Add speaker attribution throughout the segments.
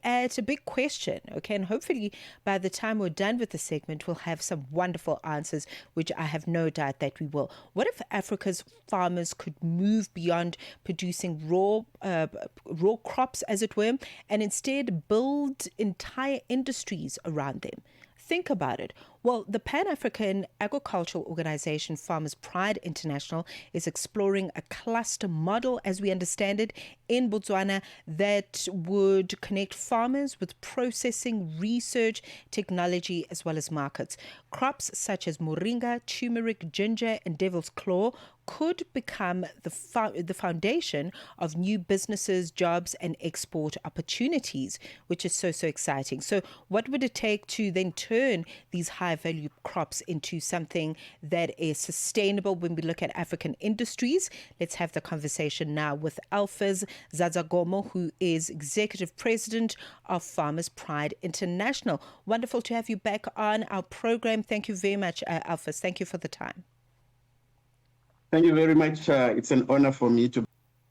Speaker 1: at a big question, okay? And hopefully by the time we're done with the segment, we'll have some wonderful answers, which I have no doubt that we will. What if Africa's farmers could move beyond producing raw crops, as it were, and instead build entire industries around them? Think about it. Well, the Pan African agricultural organization Farmers Pride International is exploring a cluster model, as we understand it, in Botswana that would connect farmers with processing, research, technology, as well as markets. Crops such as Moringa, turmeric, ginger, and devil's claw could become the foundation of new businesses, jobs, and export opportunities, which is so exciting. So, what would it take to then turn these high value crops into something that is sustainable when we look at African industries? Let's have the conversation now with Alphas Zazagomo, who is Executive President of Farmers Pride International. Wonderful to have you back on our program. Thank you very much, Alphas. Thank you for the time.
Speaker 2: Thank you very much. It's an honor for me to be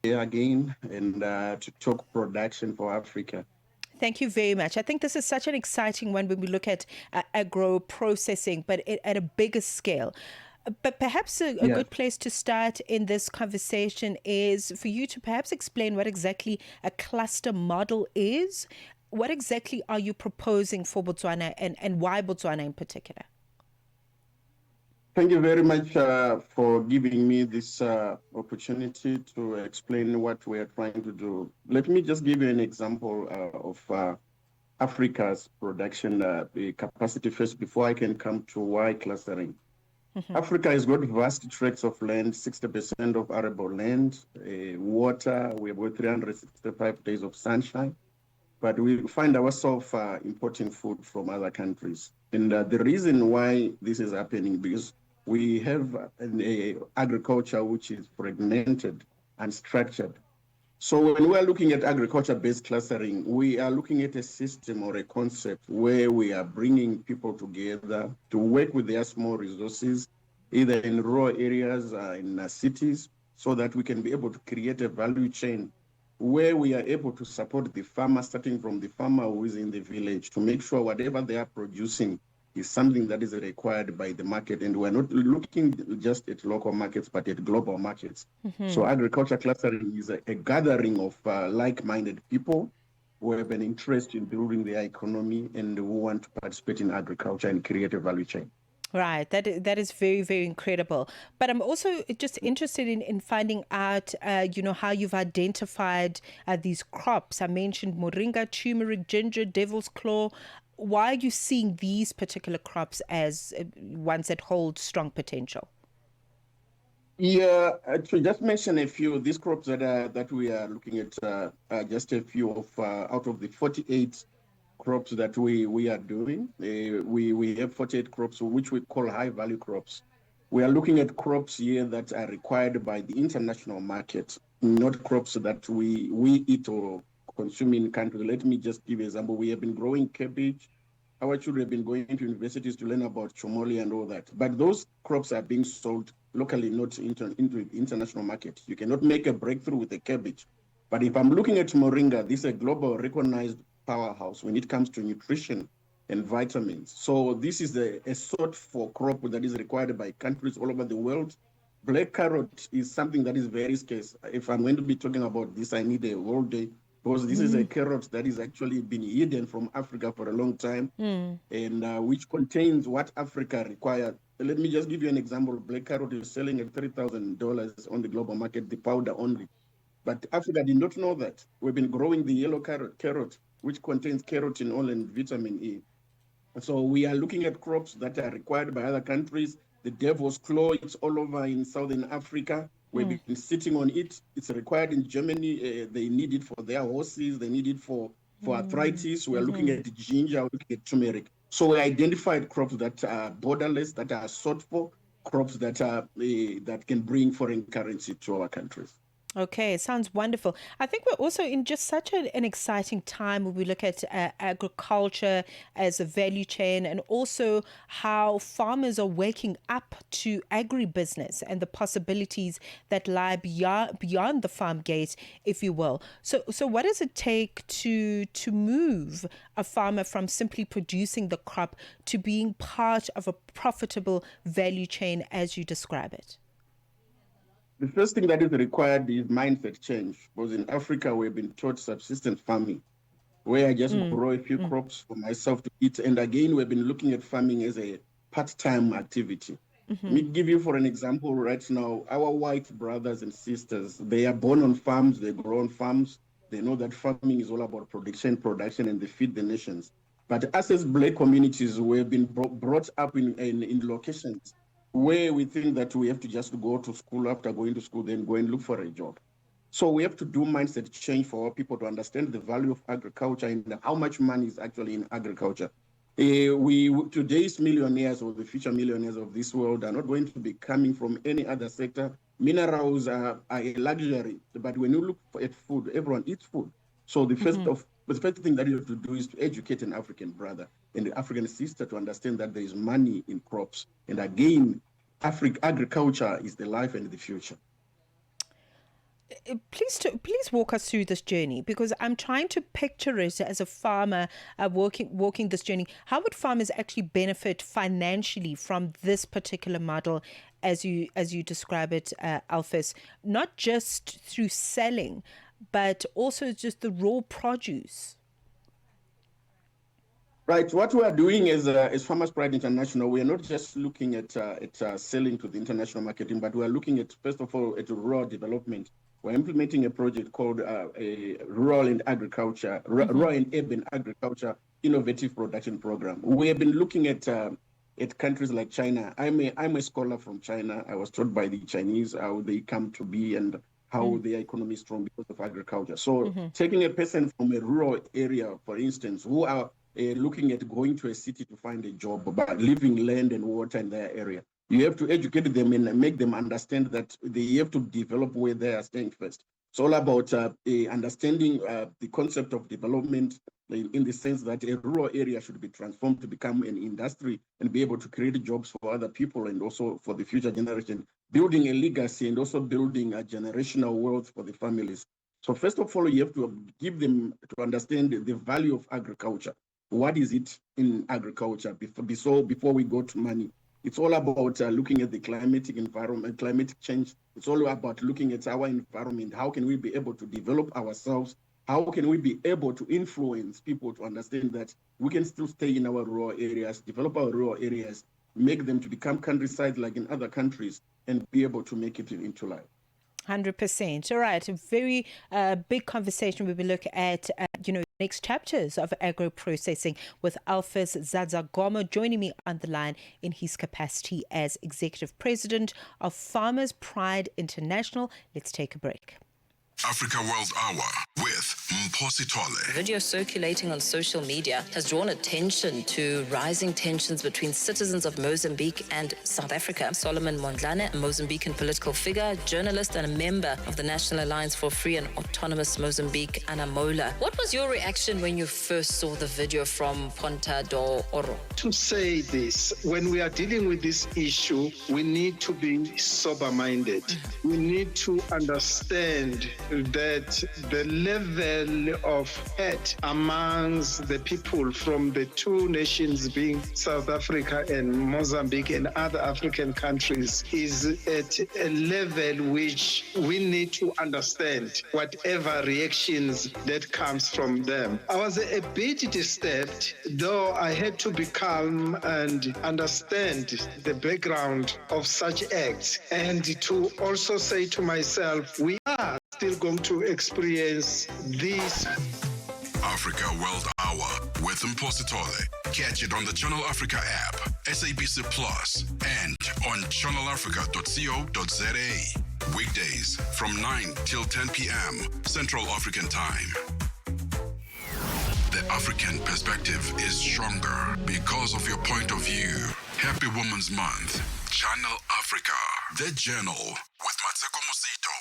Speaker 2: here again and to talk production for Africa.
Speaker 1: Thank you very much. I think this is such an exciting one when we look at agro processing, but at a bigger scale. But perhaps a good place to start in this conversation is for you to perhaps explain what exactly a cluster model is. What exactly are you proposing for Botswana, and why Botswana in particular?
Speaker 2: Thank you very much for giving me this opportunity to explain what we are trying to do. Let me just give you an example of Africa's production capacity first before I can come to why clustering. Mm-hmm. Africa has got vast tracts of land, 60% of arable land, water. We have got 365 days of sunshine, but we find ourselves importing food from other countries. And the reason why this is happening because we have an agriculture which is fragmented and structured. So when we are looking at agriculture-based clustering, we are looking at a system or a concept where we are bringing people together to work with their small resources, either in rural areas, in cities, so that we can be able to create a value chain where we are able to support the farmer, starting from the farmer who is in the village, to make sure whatever they are producing is something that is required by the market. And we're not looking just at local markets, but at global markets. Mm-hmm. So agriculture clustering is a gathering of like-minded people who have an interest in building their economy and who want to participate in agriculture and create a value chain.
Speaker 1: Right. That is very incredible. But I'm also just interested in finding out, how you've identified these crops. I mentioned Moringa, turmeric, ginger, devil's claw. Why are you seeing these particular crops as ones that hold strong potential?
Speaker 2: Yeah, to just mention a few, these crops that we are looking at, just a few of out of the 48 crops that we are doing. We have 48 crops, which we call high value crops. We are looking at crops here that are required by the international market, not crops that we eat or consume in country. Let me just give an example. We have been growing cabbage. Our children have been going to universities to learn about chomoli and all that. But those crops are being sold locally, not into the international market. You cannot make a breakthrough with a cabbage. But if I'm looking at Moringa, this is a global recognized powerhouse when it comes to nutrition and vitamins. So this is a sought for crop that is required by countries all over the world. Black carrot is something that is very scarce. If I'm going to be talking about this, I need a whole day because this is a carrot that is actually been hidden from Africa for a long time and which contains what Africa requires. Let me just give you an example. Black carrot is selling at $3,000 on the global market, the powder only. But Africa did not know that. We've been growing the yellow carrot, which contains carotene oil and vitamin E. So we are looking at crops that are required by other countries. The devil's claw, it's all over in Southern Africa. We've been sitting on it. It's required in Germany. They need it for their horses. They need it for arthritis. We are looking at ginger, looking at turmeric. So we identified crops that are borderless, that are sought for, crops that are that can bring foreign currency to our countries.
Speaker 1: Okay, it sounds wonderful. I think we're also in just such an exciting time when we look at agriculture as a value chain, and also how farmers are waking up to agribusiness and the possibilities that lie beyond the farm gate, if you will. So what does it take to move a farmer from simply producing the crop to being part of a profitable value chain as you describe it?
Speaker 2: The first thing that is required is mindset change, because in Africa we've been taught subsistence farming, where I just
Speaker 1: Mm,
Speaker 2: grow a few
Speaker 1: mm,
Speaker 2: crops for myself to eat. And again, we've been looking at farming as a part-time activity. Let me give you, for an example, right now, our white brothers and sisters, they are born on farms, they grow on farms. They know that farming is all about production, and they feed the nations. But us as Black communities, we've been brought up in locations where we think that we have to just go to school, after going to school, then go and look for a job. So we have to do mindset change for our people to understand the value of agriculture and how much money is actually in agriculture. Today's millionaires or the future millionaires of this world are not going to be coming from any other sector. Minerals are a luxury, but when you look at food, everyone eats food. So the first thing that you have to do is to educate an African brother and the African sister to understand that there is money in crops. And again, agriculture is the life and the future.
Speaker 1: Please walk us through this journey, because I'm trying to picture it as a farmer walking this journey. How would farmers actually benefit financially from this particular model, as you describe it, Alphys? Not just through selling, but also just the raw produce.
Speaker 2: Right. What we are doing as Farmers Pride International, we are not just looking at selling to the international marketing, but we are looking at, first of all, at rural development. We're implementing a project called a Rural and Agriculture, Rural and Urban Agriculture Innovative Production Program. We have been looking at countries like China. I'm a scholar from China. I was taught by the Chinese how they come to be and how their economy is strong because of agriculture. So taking a person from a rural area, for instance, who are looking at going to a city to find a job, but leaving land and water in their area. You have to educate them and make them understand that they have to develop where they are staying first. It's all about understanding the concept of development in the sense that a rural area should be transformed to become an industry and be able to create jobs for other people and also for the future generation, building a legacy and also building a generational wealth for the families. So first of all, you have to give them to understand the value of agriculture. What is it in agriculture before we go to money? It's all about looking at the climatic environment, climatic change. It's all about looking at our environment. How can we be able to develop ourselves? How can we be able to influence people to understand that we can still stay in our rural areas, develop our rural areas, make them to become countryside like in other countries, and be able to make it into life.
Speaker 1: 100%. All right. A very big conversation. We will look at, next chapters of agro processing with Alphys Zadzagomo joining me on the line in his capacity as Executive President of Farmers Pride International. Let's take a break.
Speaker 3: Africa World Hour with Mposi Tole.
Speaker 4: Video circulating on social media has drawn attention to rising tensions between citizens of Mozambique and South Africa. Solomon Mondlane, a Mozambican political figure, journalist, and a member of the National Alliance for Free and Autonomous Mozambique, Anamola. What was your reaction when you first saw the video from Ponta do Oro?
Speaker 5: To say this, when we are dealing with this issue, we need to be sober-minded. We need to understand that the level of hate amongst the people from the two nations being South Africa and Mozambique and other African countries is at a level which we need to understand whatever reactions that comes from them. I was a bit disturbed, though I had to be calm and understand the background of such acts, and to also say to myself, we are still going to experience this.
Speaker 3: Africa World Hour with Mposi Tole. Catch it on the Channel Africa app, SABC Plus, and on channelafrica.co.za. Weekdays from 9 till 10 p.m. Central African Time. The African perspective is stronger because of your point of view. Happy Women's Month. Channel Africa, the journal with Matseko Musito.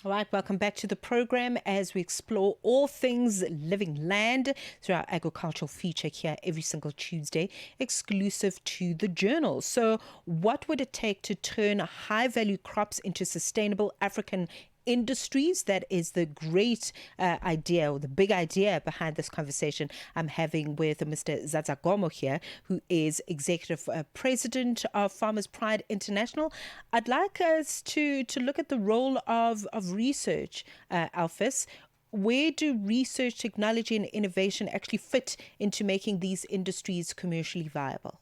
Speaker 1: All right, welcome back to the program as we explore all things living land through our agricultural feature here every single Tuesday, exclusive to the journal. So, what would it take to turn high value crops into sustainable African industries? That is the great idea, or the big idea behind this conversation I'm having with Mr. Zazagomo here, who is executive president of Farmers Pride International. I'd like us to look at the role of research, Alphys. Where do research, technology, and innovation actually fit into making these industries commercially viable?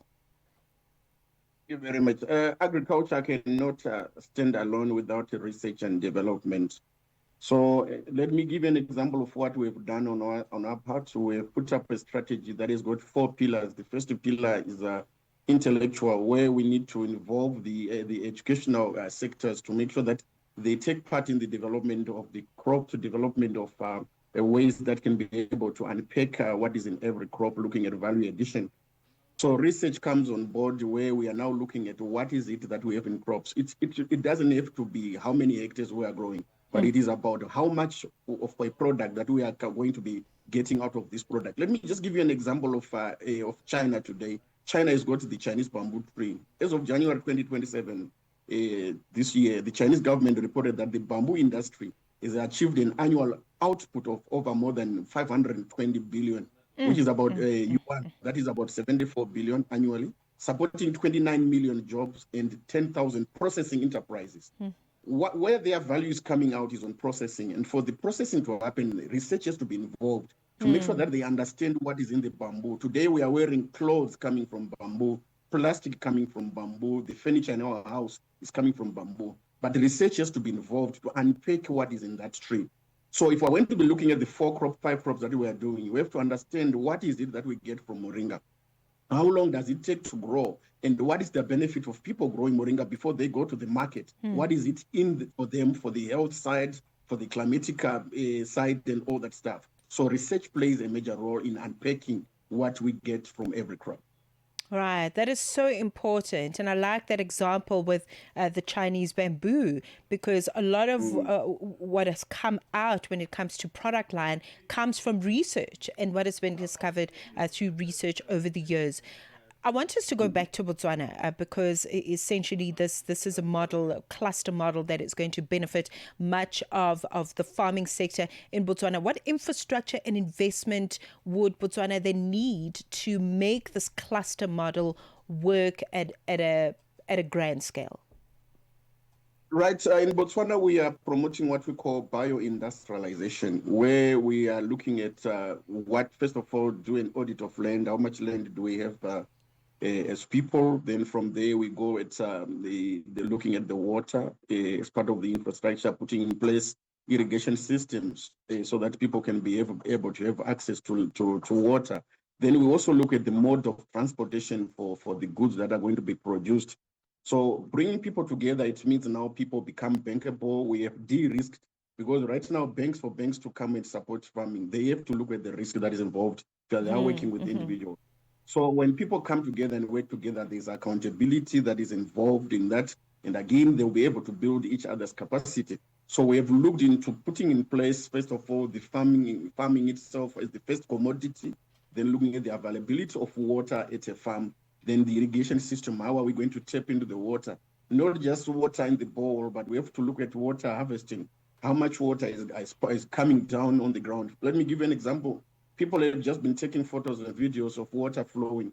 Speaker 2: Thank you very much. Agriculture cannot stand alone without research and development. So let me give you an example of what we've done on our part. We've put up a strategy that has got 4 pillars. The first pillar is intellectual, where we need to involve the educational sectors to make sure that they take part in the development of the crop, to development of ways that can be able to unpack what is in every crop, looking at value addition. So research comes on board where we are now looking at what is it that we have in crops. It doesn't have to be how many hectares we are growing, but it is about how much of a product that we are going to be getting out of this product. Let me just give you an example of China today. China has got the Chinese bamboo tree. As of January 2027, this year, the Chinese government reported that the bamboo industry has achieved an annual output of over more than 520 billion, which is about yuan, that is about 74 billion annually, supporting 29 million jobs and 10,000 processing enterprises. Where their value is coming out is on processing. And for the processing to happen, research has to be involved to make sure that they understand what is in the bamboo. Today, we are wearing clothes coming from bamboo, plastic coming from bamboo, the furniture in our house is coming from bamboo. But the research has to be involved to unpack what is in that tree. So if we're going to be looking at the 5 crops that we are doing, we have to understand what is it that we get from Moringa. How long does it take to grow? And what is the benefit of people growing Moringa before they go to the market? What is it for them, for the health side, for the climatic side, and all that stuff? So research plays a major role in unpacking what we get from every crop.
Speaker 1: Right, that is so important. And I like that example with the Chinese bamboo, because a lot of what has come out when it comes to product line comes from research and what has been discovered through research over the years. I want us to go back to Botswana because essentially this is a model, a cluster model that is going to benefit much of the farming sector in Botswana. What infrastructure and investment would Botswana then need to make this cluster model work at a grand scale?
Speaker 2: Right. In Botswana, we are promoting what we call bio-industrialization, where we are looking at first of all, do an audit of land. How much land do we have as people? Then from there, we go at the looking at the water as part of the infrastructure, putting in place irrigation systems so that people can be able to have access to water. Then we also look at the mode of transportation for the goods that are going to be produced. So bringing people together, it means now people become bankable. We have de-risked, because right now for banks to come and support farming, they have to look at the risk that is involved because they are working with individuals. So when people come together and work together, there's accountability that is involved in that. And again, they'll be able to build each other's capacity. So we have looked into putting in place, first of all, the farming itself as the first commodity, then looking at the availability of water at a farm, then the irrigation system. How are we going to tap into the water? Not just water in the bowl, but we have to look at water harvesting. How much water is coming down on the ground? Let me give you an example. People have just been taking photos and videos of water flowing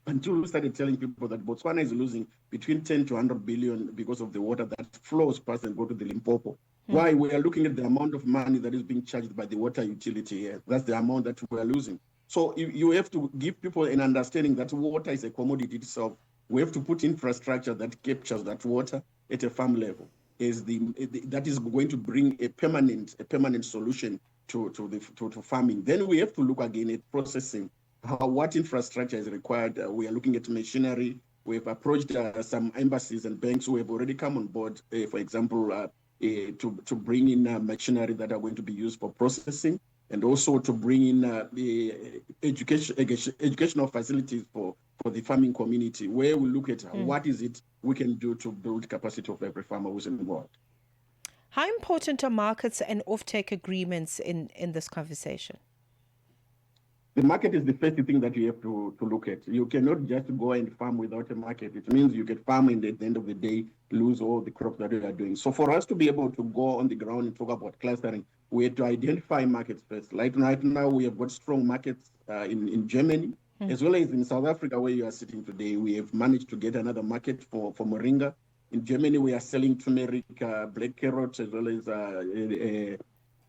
Speaker 2: until we started telling people that Botswana is losing between 10 to 100 billion because of the water that flows past and go to the Limpopo. Why? We are looking at the amount of money that is being charged by the water utility here. That's the amount that we are losing. So you have to give people an understanding that water is a commodity itself. We have to put infrastructure that captures that water at a farm level. That is going to bring a permanent solution to farming. Then we have to look again at processing. What infrastructure is required? We are looking at machinery. We have approached some embassies and banks who have already come on board, for example, to bring in machinery that are going to be used for processing, and also to bring in the educational facilities for the farming community, where we look at what is it we can do to build capacity of every farmer who's involved.
Speaker 1: How important are markets and offtake agreements in this conversation?
Speaker 2: The market is the first thing that you have to look at. You cannot just go and farm without a market. It means you can farm and at the end of the day lose all the crops that you are doing. So for us to be able to go on the ground and talk about clustering, we have to identify markets first. Like right now, we have got strong markets in Germany, as well as in South Africa, where you are sitting today. We have managed to get another market for Moringa. In Germany, we are selling turmeric, black carrots, as well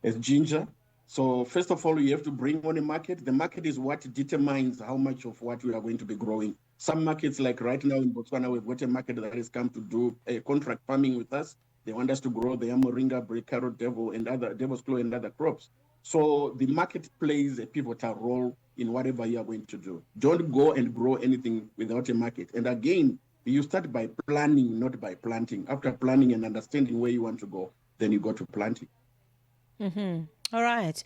Speaker 2: as ginger. So first of all, you have to bring on a market. The market is what determines how much of what we are going to be growing. Some markets, like right now in Botswana, we've got a market that has come to do a contract farming with us. They want us to grow the Moringa, black carrot, devil's claw, and other crops. So the market plays a pivotal role in whatever you are going to do. Don't go and grow anything without a market. And again, you start by planning, not by planting. After planning and understanding where you want to go, then you go to planting.
Speaker 1: All right.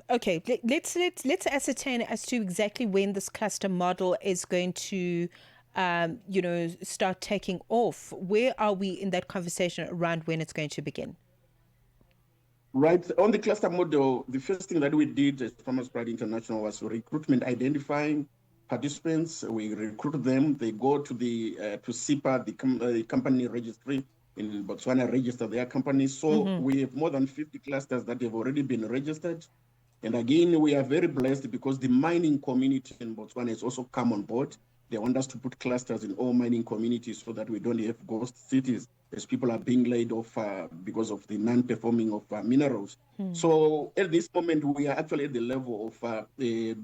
Speaker 1: Okay. Let's ascertain as to exactly when this cluster model is going to, start taking off. Where are we in that conversation around when it's going to begin?
Speaker 2: Right. On the cluster model, the first thing that we did as Farmers Pride International was recruitment, identifying participants. We recruit them. They go to the to SIPA, the company registry in Botswana, register their companies. So we have more than 50 clusters that have already been registered. And again, we are very blessed because the mining community in Botswana has also come on board. They want us to put clusters in all mining communities so that we don't have ghost cities as people are being laid off because of the non-performing of minerals. So at this moment, we are actually at the level of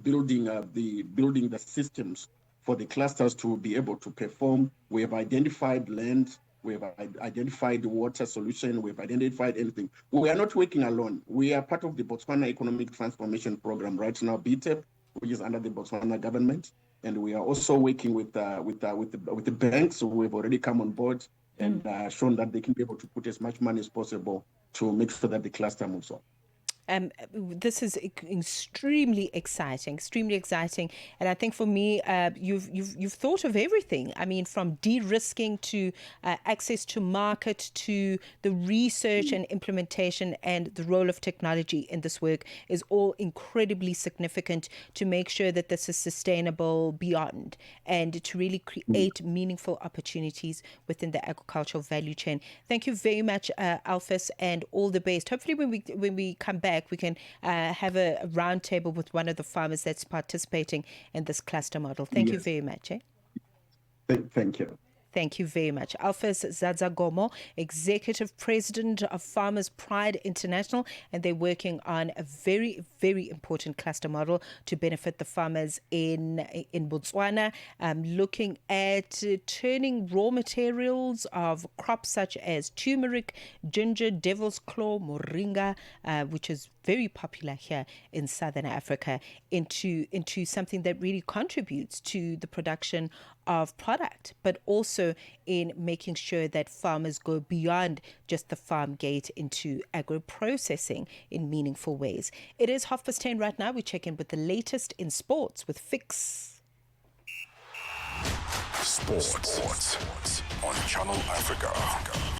Speaker 2: building the systems for the clusters to be able to perform. We have identified land. We have identified the water solution. We've identified anything. We are not working alone. We are part of the Botswana Economic Transformation Program right now, BTEP, which is under the Botswana government. And we are also working with the banks who have already come on board and shown that they can be able to put as much money as possible to make sure that the cluster moves on.
Speaker 1: This is extremely exciting, and I think for me, you've thought of everything. I mean, from de-risking to access to market to the research and implementation, and the role of technology in this work is all incredibly significant to make sure that this is sustainable beyond, and to really create meaningful opportunities within the agricultural value chain. Thank you very much, Alphys, and all the best. Hopefully, when we come back, we can have a roundtable with one of the farmers that's participating in this cluster model. Thank you very much.
Speaker 2: Thank you.
Speaker 1: Thank you very much. Alphys Zadzagomo, Executive President of Farmers Pride International, and they're working on a very, very important cluster model to benefit the farmers in Botswana, looking at turning raw materials of crops such as turmeric, ginger, devil's claw, moringa, which is very popular here in Southern Africa, into something that really contributes to the production of product, but also in making sure that farmers go beyond just the farm gate into agro-processing in meaningful ways. It is 10:30 right now. We check in with the latest in sports with Fix.
Speaker 3: Sports on Channel Africa.